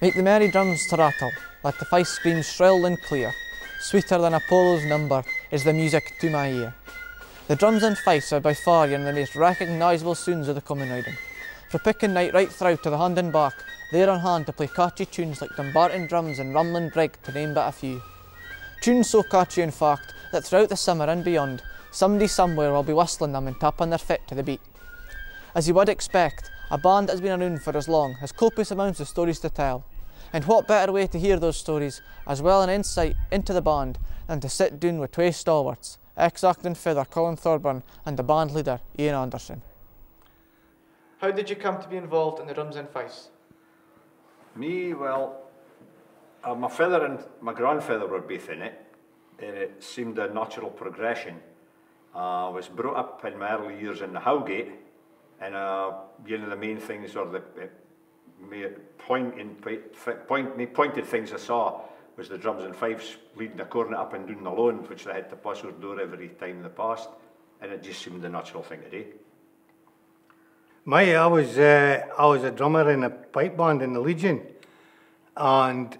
Make the merry drums to rattle, let the fife scream shrill and clear. Sweeter than Apollo's number is the music to my ear. The drums and fifes are by far one of the most recognisable sounds of the common riding. From picking night right through to the hand and back, they're on hand to play catchy tunes like Dumbarton drums and Rumland Brig, to name but a few. Tunes so catchy in fact that throughout the summer and beyond, somebody somewhere will be whistling them and tapping their foot to the beat. As you would expect, a band that has been around for as long has copious amounts of stories to tell. And what better way to hear those stories, as well an insight into the band, than to sit down with two stalwarts, ex-acting fiddler Colin Thorburn and the band leader Ian Anderson. How did you come to be involved in the Drums and Fifes? Me, well, my father and my grandfather were both in it, and it seemed a natural progression. I was brought up in my early years in the Howgate, and one of the main things, or the pointed things I saw, was the Drums and Fifes leading a cornet up and down the lawn, which they had to pass our door every time they passed, and it just seemed the natural thing to do. I was a drummer in a pipe band in the Legion, and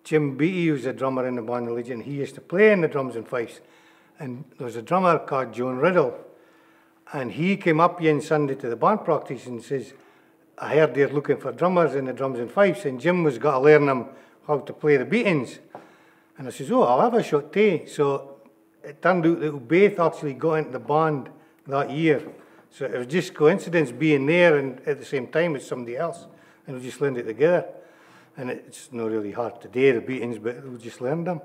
Jim Beattie was a drummer in the band in the Legion. He used to play in the Drums and Fifes, and there was a drummer called John Riddle, and he came up one Sunday to the band practice and says, I heard they're looking for drummers in the Drums and Fifes, and Jim was got to learn them how to play the beatings. And I says, oh, I'll have a shot too. So it turned out that we both actually got into the band that year. So it was just coincidence being there and at the same time as somebody else, and we just learned it together. And it's not really hard to do the beatings, but we just learned them.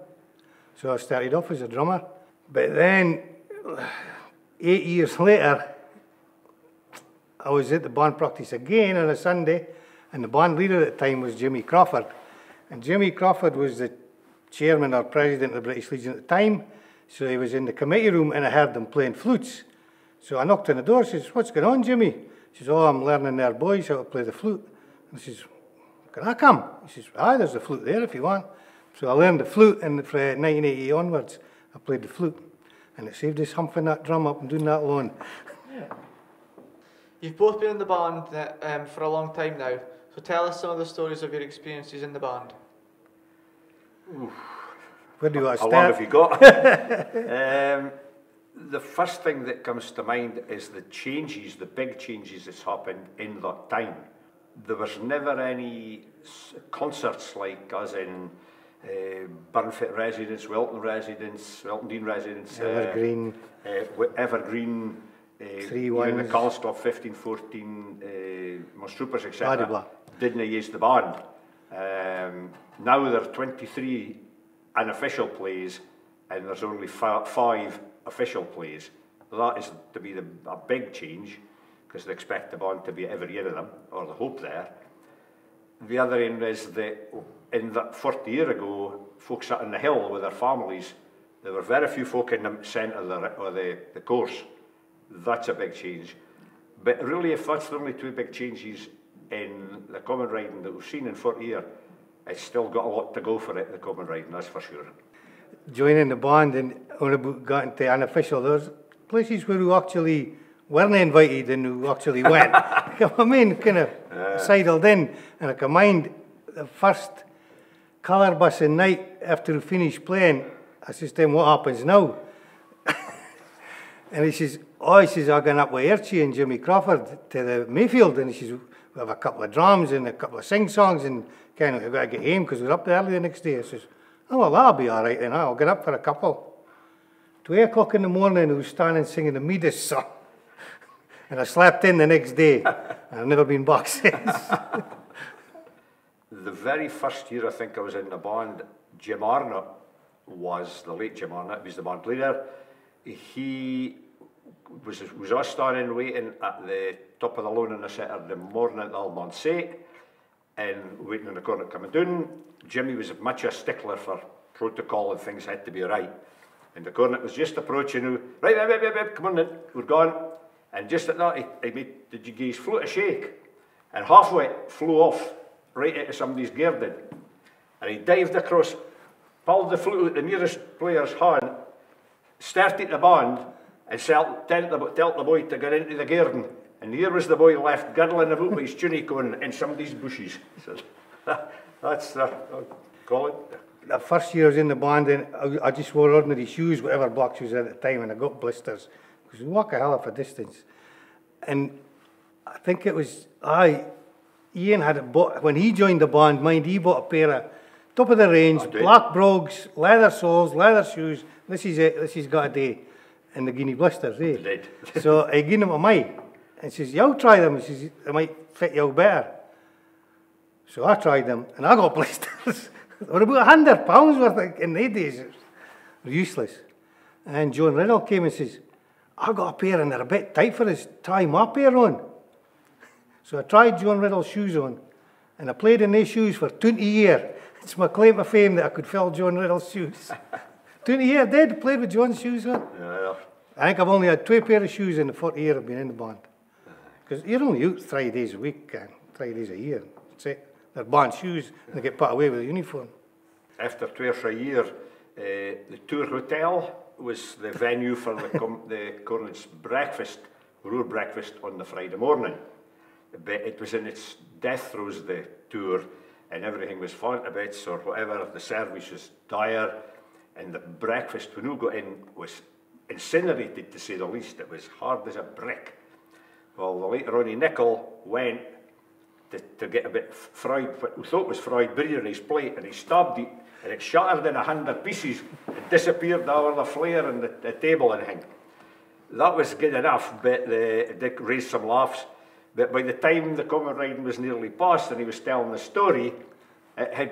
So I started off as a drummer. But then, 8 years later, I was at the band practice again on a Sunday, and the band leader at the time was Jimmy Crawford. And Jimmy Crawford was the chairman or president of the British Legion at the time, so he was in the committee room and I heard them playing flutes. So I knocked on the door, says, what's going on, Jimmy? He says, oh, I'm learning their boys how to play the flute. And I says, can I come? He says, aye, there's a flute there if you want. So I learned the flute, and from 1980 onwards, I played the flute. And it saved us humping that drum up and doing that lawn. Yeah. You've both been in the band for a long time now, so tell us some of the stories of your experiences in the band. Oof. Where do you want to start? How long have you got? The first thing that comes to mind is the changes, the big changes that's happened in that time. There was never any concerts like us in Burnfoot Residence, Welton Dean Residence, Evergreen, Evergreen, even the Calstop 1514, Mosstroopers, etc. didn't use the band. Now there are 23 unofficial plays, and there's only 5 official plays. That is to be a big change, because they expect the band to be at every year of them, or the hope there. The other end is that in that 40 years ago, folks sat on the hill with their families. There were very few folk in the centre of the course. That's a big change. But really, if that's the only 2 big changes in the common riding that we've seen in 40 years, it's still got a lot to go for it, the common riding, that's for sure. Joining the band, and when we got into unofficial, there's places where we actually weren't invited and who actually went. I mean, kind of sidled in. And I can mind the first colour busing night after we finished playing, I says to him, what happens now? And he says, I'm going up with Archie and Jimmy Crawford to the Mayfield. And he says, we have a couple of drums and a couple of sing-songs, and kind of, we've got to get home because we're up there early the next day. I says, oh, well, that'll be all right then. I'll get up for a couple. 2 o'clock in the morning, I was standing singing the Midas song. And I slept in the next day, and I've never been back since. The very first year I think I was in the band, Jim Arnott was, the late Jim Arnott, was the band leader. He was us standing waiting at the top of the lawn on a Saturday morning at the Almond Sate, and waiting on the cornet coming down. Jimmy was much a stickler for protocol, and things had to be right. And the cornet was just approaching, right, come on then, we're gone. And just at that, he made the guy's flute a shake, and halfway it flew off right into somebody's garden. And he dived across, pulled the flute out the nearest player's hand, started the band, and told the boy to get into the garden. And here was the boy left girdling about with his tunic on in somebody's bushes. So, That's Colin. The first year I was in the band, and I just wore ordinary shoes, whatever black shoes at the time, and I got blisters because we walk a hell of a distance. And I think it was Ian had it bought when he joined the band. Mind, he bought a pair of top of the range black brogues, leather soles, leather shoes. This is it. This has got a day, and the guinea blisters, eh? It did. So I gave him a mine, and says, "You'll try them." He says, "They might fit you better." So I tried them, and I got blisters. They were about £100 worth in the days. It was useless. And John Riddle came and says, "I got a pair and they're a bit tight for us. Try my pair on." So I tried John Riddle's shoes on, and I played in these shoes for 20 years. It's my claim to fame that I could fill John Riddle's shoes. 20 years, I did, played with John's shoes on. Yeah. I think I've only had 2 pair of shoes in the 40 years I've been in the band. Because you're only out 3 days a week and 3 days a year. That's it. They're band shoes, and they get put away with a uniform. After 2 or 3 years, the Tour Hotel was the venue for the cornets breakfast, road breakfast on the Friday morning. But it was in its death throes, the tour, and everything was falling to bits or whatever. The service was dire, and the breakfast, when we got in, was incinerated, to say the least. It was hard as a brick. Well, the late Ronnie Nichol went to get a bit fried, what we thought was fried beer in his plate, and he stabbed it, and it shattered in 100 pieces. It disappeared over the flare and the table and everything. That was good enough, but it did raise some laughs. But by the time the common riding was nearly past and he was telling the story, it had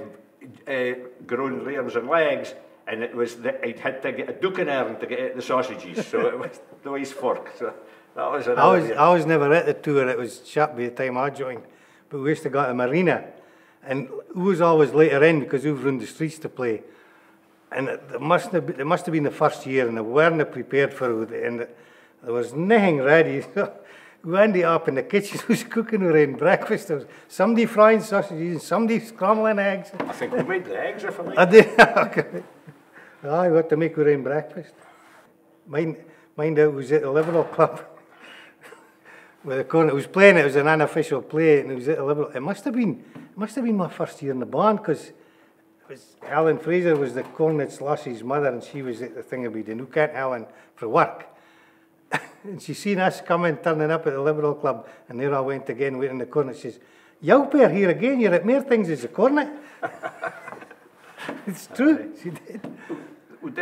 grown arms and legs, and it was I'd had to get a duke in iron to get at the sausages, so it was the wise fork. So that was I was never at the tour. It was shut by the time I joined, but we used to go to the marina, and we was always later in because we run the streets to play, and it must have been the first year, and they weren't prepared for it, and there was nothing ready. We ended up in the kitchen, was cooking our own breakfast. There was somebody frying sausages and somebody scrambling eggs. I think we made the eggs, if I may. I did. I got to make our own breakfast. Mind it was at the Liberal Club. With the cornet, it was playing. It was an unofficial play, and it was at the Liberal. It must have been my first year in the band, because it was Helen Fraser was the cornet's lassie's mother, and she was at the thing of being Nuke Helen for work. And she seen us coming, turning up at the Liberal Club, and there I went again, waiting in the cornet. She says, "You pair here again, you're at more things as a cornet." It's true, she did. We've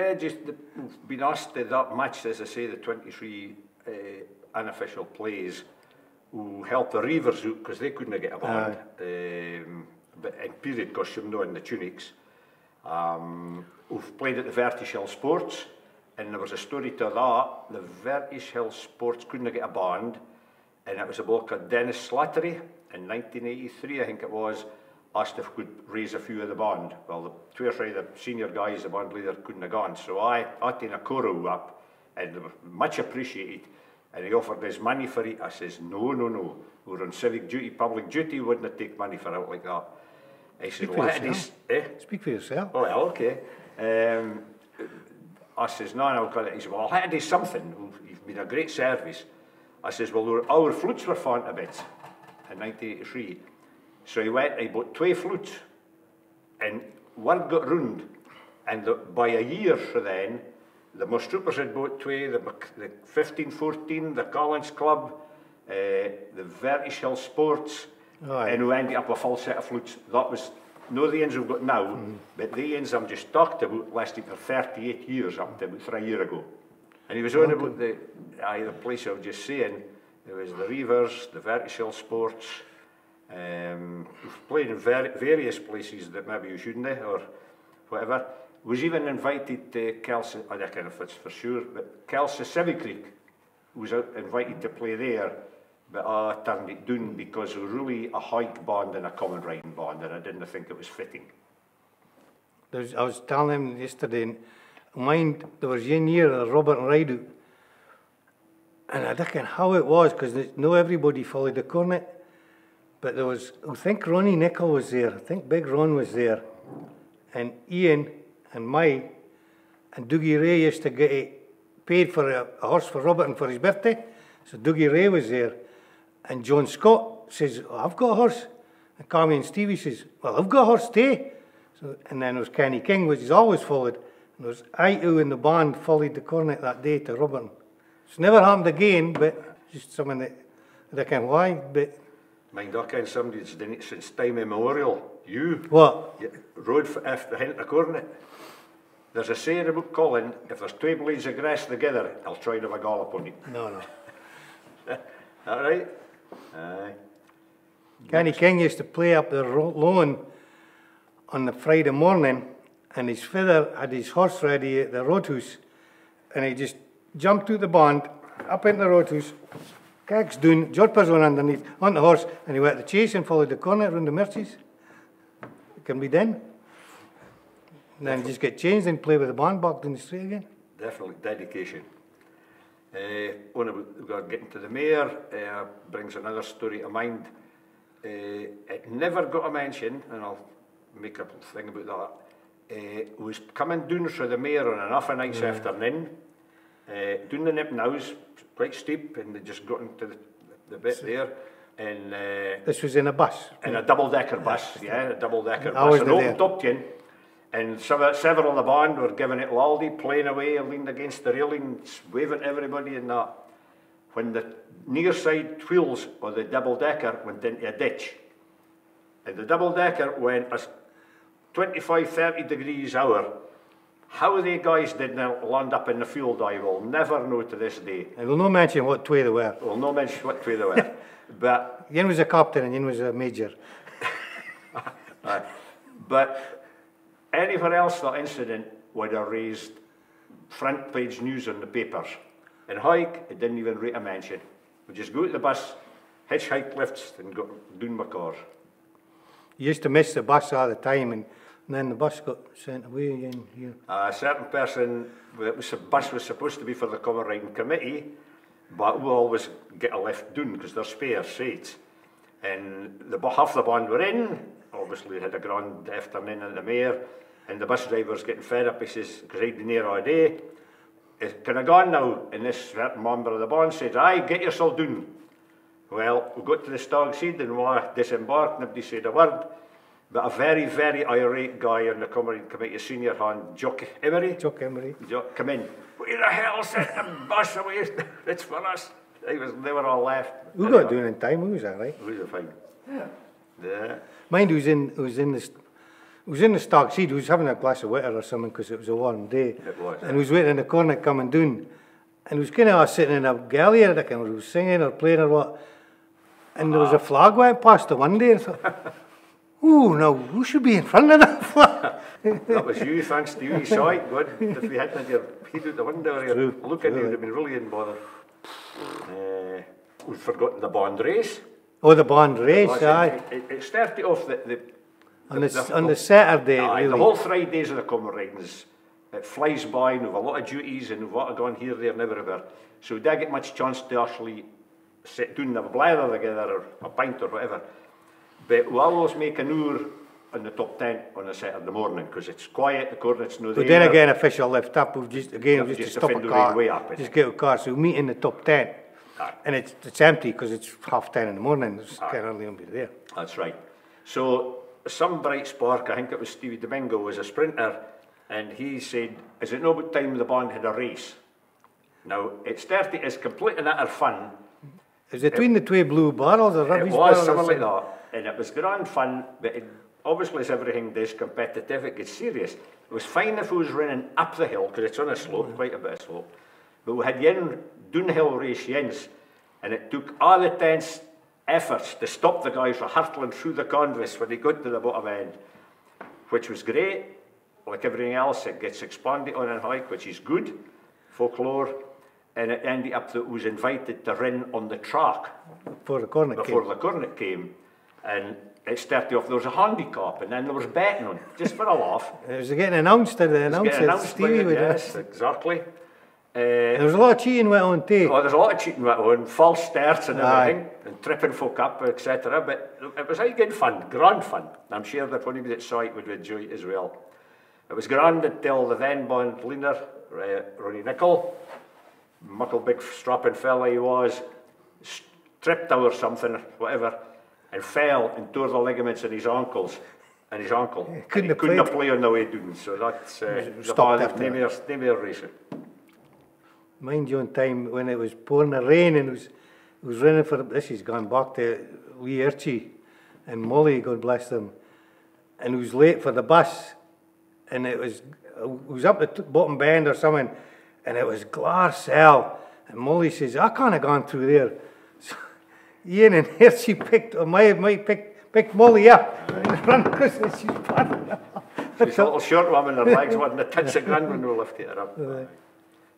been asked to that much, as I say, the 23 unofficial plays, who helped the Reavers out, because they couldn't get a band, but in period costume, no, in the tunics. We've played at the Vertish Hill Sports, and there was a story to that. The Vertish Hill Sports couldn't get a band, and it was a bloke called Dennis Slattery in 1983, I think it was, asked if we could raise a few of the band. Well, the 2 or 3 of the senior guys, the band leader, couldn't have gone, so I taken a chorus up, and they were much appreciated, and he offered us money for it. I says, no, we're on civic duty, public duty, wouldn't have take money for it like that. He said, Speak for yourself. Oh, well, okay. I says, no, I'll got it. He said, well, I'll have to do something. You've been a great service. I says, well, our flutes were falling to bits in 1983. So he went, he bought 2 flutes, and word got round, and by a year from then, the Moss-Troopers had bought 2, the 1514, the Collins Club, the Vertish Hill Sports, and we ended up with a full set of flutes. That was, no the ends we've got now, but the ends I'm just talked about lasted for 38 years, up to about 3 years ago. And he was on about the place I was just saying. There was the Reavers, the Vertish Hill Sports. We've played in various places that maybe you shouldn't have, or whatever. Was even invited to Kelsey, I don't know if it's for sure, but Kelsey Civic Creek was invited to play there, but I turned it down because it was really a hike band and a common riding band, and I didn't think it was fitting. I was telling him yesterday, mind, there was one year Robert and Rideout, and I don't know how it was, because not everybody followed the cornet, but there was, I think Ronnie Nichol was there, I think Big Ron was there, and Ian and Mike and Dougie Ray used to get paid for a horse for Robert and for his birthday, so Dougie Ray was there, and John Scott says, oh, I've got a horse, And Carmy and Stevie says, well, I've got her stay. So, and then there was Kenny King, which is always followed. And there was I2 in the band followed the cornet that day to Robin. It's never happened again, but just something that I can't why. But mind, I ken somebody that's done it since time immemorial. You. What? You rode after the hint of cornet. There's a saying about Colin, if there's two blades of grass together, I'll try to have a gallop on it. No. That right? Aye. Kenny King used to play up the lawn on the Friday morning, and his father had his horse ready at the roadhouse, and he just jumped out the band, up into the roadhouse, kicks down, Jorpers on underneath, on the horse, and he went to chase and followed the cornet round the Mercies. It can be done. And then just get changed and play with the band back down the street again. Definitely dedication. When we got getting to the mayor, brings another story to mind. It never got a mention, and I'll make a thing about that. Was coming down through the mayor on an awful nice afternoon. Down the nip now is quite steep, and they just got into the bit there. And this was in a bus? In a double-decker bus, a double-decker I bus. was An open top tin. And several of the band were giving it laldy, playing away, leaned against the railings, waving to everybody and that. When the near side wheels of the double-decker went into a ditch, and the double-decker went as 25-30 degrees hour, how they guys didn't land up in the field, I will never know to this day. I will not mention what way they were. I will not mention what way they were. But Yin was a captain and Yin was a major. But anywhere else that incident would have raised front page news on the papers. In Hike, it didn't even rate a mention. We just go to the bus, hitchhike lifts, and go down my cars. You used to miss the bus all the time, and then the bus got sent away again here. A certain person, the bus was supposed to be for the cover riding committee, but we'll always get a lift down because they're spare seats. And half the band were in, obviously had a grand afternoon at the mayor, and the bus driver's getting fed up. He says, because I'd been here all day, can I go on now? And this certain member of the band said, aye, get yourself down. Well, we got to the Stag Seed and we disembarked, nobody said a word. But a very, very irate guy on the committee, senior hand, Jock Emery, come in. Where the hell's that bus away? It's for us. They were all left. We got doing in time, we was all right. We were fine. Yeah. Mind, it was in the Stag Seed. He was having a glass of water or something because it was a warm day. It was. And he was waiting in the corner coming down. And he was kind of sitting in a galley, I reckon, where he was singing or playing or what. And there was a flag went past the window, and I thought, oh, now, who should be in front of that flag? That was you, thanks to you. You saw it, good. If you hadn't had your head out the window or you're looking, you would have been really in bother. We've forgotten the band race. Oh, the band race, aye. It started off on the Saturday, aye, really. The whole 3 days of the common ridings, it flies by, and we've a lot of duties, and we've got to go on here, there, and everywhere. So we didn't get much chance to actually sit down and have a blather together, or a pint, or whatever. But we'll always make an hour on the top tent on a Saturday morning, because it's quiet, the cornet's no there. We didn't get an official lift up, we've just to stop a car, just get a car, so we meet in the top tent. Aye. And it's empty, because it's 10:30 in the morning, there's can't hardly nobody there. That's right. So, some bright spark, I think it was Stevie Domingo, was a sprinter, and he said, is it no about time the band had a race? Now, it started as complete and utter fun. Is it between the two blue barrels or rubbish barrels? It was something like that, and it was grand fun, but obviously as everything does competitive, it gets serious. It was fine if we was running up the hill, because it's on a slope, quite a bit of slope, but we had yen downhill race yens, and it took all the tense efforts to stop the guys from hurtling through the canvas when they got to the bottom end, which was great. Like everything else, it gets expanded on in Hike, which is good, folklore, and it ended up that it was invited to run on the track before the cornet came, and it started off, there was a handicap, and then there was betting on, just for a laugh. It was getting announced, Stevie would yes, exactly. There was a lot of cheating went on too. Oh, there's a lot of cheating went on, false starts and everything, and tripping folk up, etc. But it was like good fun, grand fun. I'm sure that anybody that saw it would enjoy it as well. It was grand until the then band leader, Ronnie Nichol, muckle big strapping fella he was, tripped or something, whatever, and fell and tore the ligaments in his ankles. And his ankle. He couldn't play on the way down, so that's the bad, never racing. Mind you, on time when it was pouring the rain and it was running for, this has gone back to wee Archie and Molly, God bless them, and it was late for the bus, and it was up the bottom bend or something, and it was glass cell, and Molly says, I can't have gone through there. So Ian and Archie picked Molly up and ran across and she's paddling up. She's a little short woman, her legs wasn't the tits of grand when we lifted her up.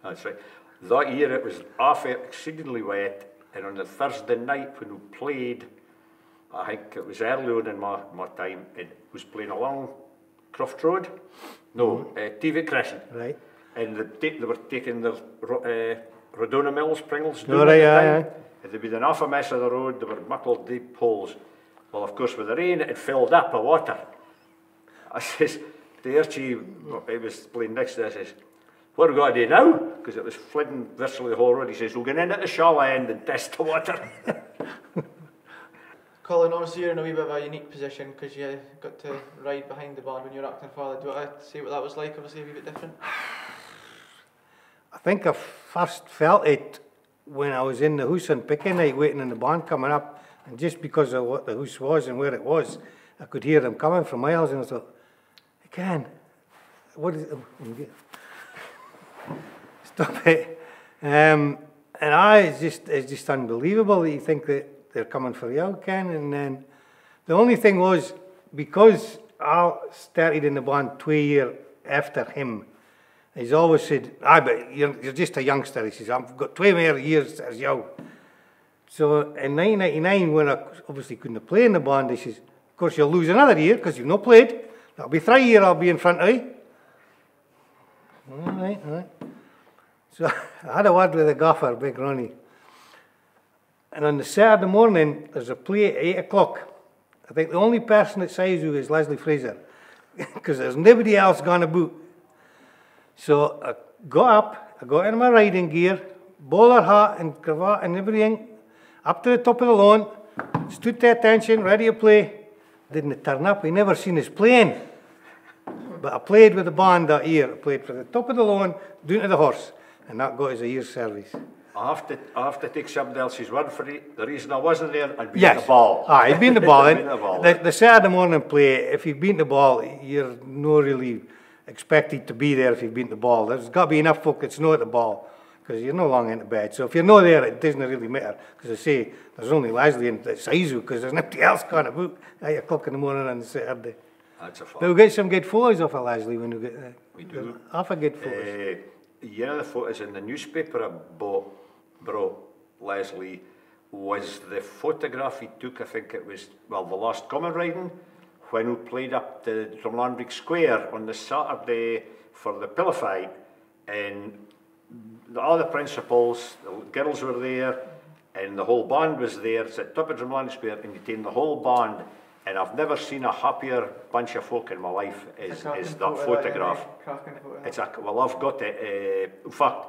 That's right. That year it was exceedingly wet, and on the Thursday night when we played, I think it was early on in my time, it was playing along Crawford Road, TV Crescent. Right. And they were taking the Rodona Mills, Pringles, down at the time. And there'd been an awful mess of the road, there were muckle deep holes. Well, of course, with the rain, it filled up with water. I says, to Archie, he was playing next to us, I says, what are we going to do now? Because it was flooding virtually the whole road. He says, we'll go in at the shallow end and test the water. Colin, obviously you're in a wee bit of a unique position because you got to ride behind the band when you were acting father. Do you want to say what that was like? Obviously a wee bit different. I think I first felt it when I was in the house on picking night waiting on the band coming up. And just because of what the house was and where it was, I could hear them coming from miles, and I thought, I can. What is it? Stop it. And it's just unbelievable that you think that they're coming for you, Ken. And then the only thing was, because I started in the band 2 years after him, he's always said, but you're just a youngster. He says, I've got 2 more years as you. So in 1999, when I obviously couldn't play in the band, he says, of course you'll lose another year because you've not played. That'll be 3 years I'll be in front of you. All right. So I had a word with the gaffer, Big Ronnie. And on the Saturday morning, there's a play at 8 o'clock. I think the only person at Sizewell is Leslie Fraser, because there's nobody else gone about. So I got up, I got in my riding gear, bowler hat and cravat and everything, up to the top of the lawn, stood to attention, ready to play. Didn't turn up, he never seen us playing. But I played with the band that year. I played from the top of the lawn, down to the horse, and that got us a year's service. I have to take somebody else's word for it. The reason I wasn't there, I'd been the ball. He'd been the ball. The Saturday morning play, if you've been the ball, you're not really expected to be there if you've been the ball. There's got to be enough folk that's not at the ball, because you're no longer into bed. So if you're not there, it doesn't really matter. Because I say, there's only Leslie and Sizewell, because there's nobody else going about 8 o'clock in the morning on Saturday. That's a fact. But we'll get some good photos of it, Leslie, when we get there. We do. Half a good photos. The photos in the newspaper I brought Leslie was the photograph he took, I think it was, the last common riding, when we played up to Drumlandrick Square on the Saturday for the pillow fight, and all the principals, the girls were there, and the whole band was there. It's at top of Drumlandrick Square, and you take the whole band, and I've never seen a happier bunch of folk in my life as that photograph. I've got it. In fact,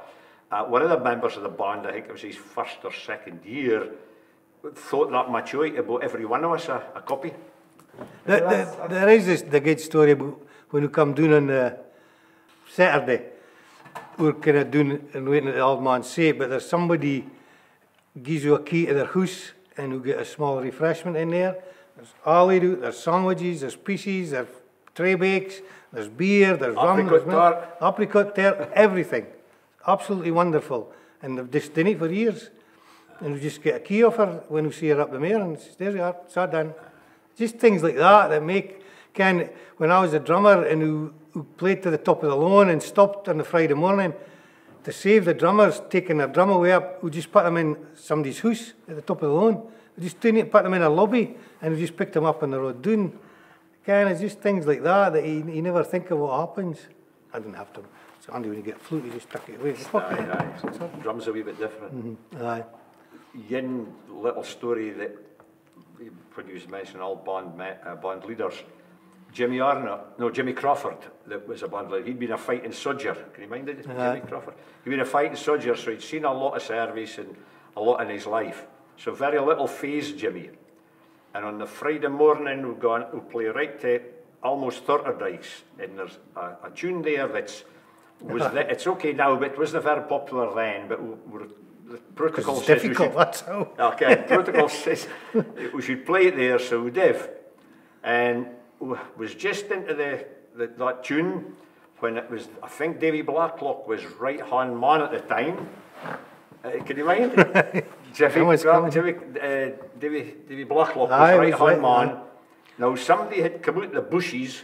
one of the members of the band, I think it was his first or second year, thought that much out about every one of us a copy. There is the good story about when we come down on the Saturday, we're kind of doing and waiting at the old man's say, but there's somebody gives you a key to their house and you get a small refreshment in there. There's olive, there's sandwiches, there's pieces, there's tray bakes, there's beer, there's rum, there's milk, apricot tart, everything. Absolutely wonderful. And they've just done it for years. And we just get a key off her when we see her up the mare, and there you are, it's all done. Just things like that make, when I was a drummer and who played to the top of the lawn and stopped on the Friday morning, to save the drummers taking their drum away up, we just put them in somebody's house at the top of the lawn. We just didn't put them in a lobby, and we just picked them up on the road down. It's just things like that you never think of what happens. I didn't have to. It's handy when you get a flute, you just tuck it away. Drum's a wee bit different. Aye. One little story that, when you mentioned all band leaders, Jimmy Crawford, that was a band leader, he'd been a fighting soldier. Can you mind it? Jimmy Crawford? He'd been a fighting soldier, so he'd seen a lot of service and a lot in his life. So very little phased Jimmy. And on the Friday morning, we'll play right to almost 30 dice. And there's a tune there it's okay now, but it wasn't very popular then. But the protocol says difficult, that's how. Okay, protocol says we should play it there, so we did. And was just into that tune when it was, I think Davy Blacklock was right-hand man at the time. Can you mind? Davy Blacklock was right-hand man. Now somebody had come out the bushes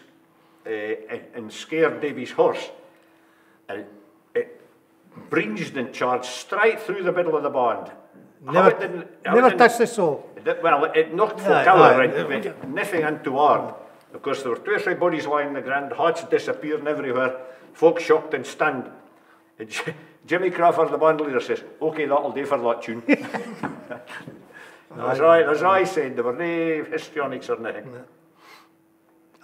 and scared Davy's horse. And it breached and charged straight through the middle of the band. Never touched the soul. Well, it knocked for tower, and nothing into arm. Of course, there were 2 or 3 bodies lying on the ground, hats disappearing everywhere, folks shocked and stunned. And Jimmy Crawford, the band leader, says, "Okay, that'll do for that tune." As I said, there were no histrionics or nothing.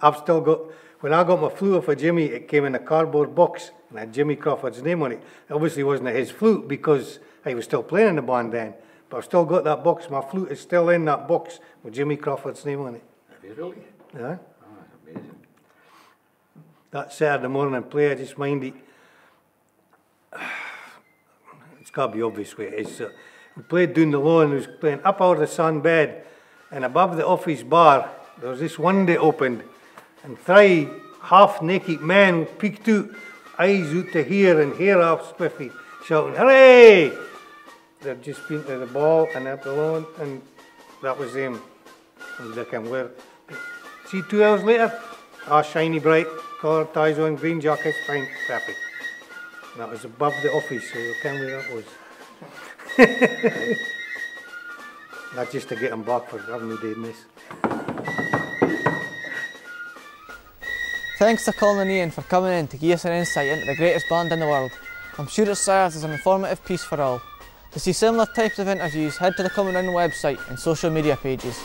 I've still got, when I got my flute for Jimmy, it came in a cardboard box and had Jimmy Crawford's name on it. It obviously wasn't his flute because I was still playing in the band then, but I've still got that box. My flute is still in that box with Jimmy Crawford's name on it. Have you really? Yeah. Oh, that's amazing. That Saturday morning play, I just mind it. It's got to be obvious where it is. So we played down the lawn, we was playing up out of the sun bed, and above the office bar, there was this window opened, and 3 half-naked men peeked out, eyes out to here and hair half spiffy, shouting, "Hooray!" They'd just been to the ball and up the lawn, and that was them. And they came where. See, 2 hours later, shiny bright, coloured ties on, green jackets, fine, perfect. And that was above the office, so you can where that was. That's just to get them back for having a day miss. Thanks to Colin and Ian for coming in to give us an insight into the greatest band in the world. I'm sure it serves as an informative piece for all. To see similar types of interviews, head to the Coming Round website and social media pages.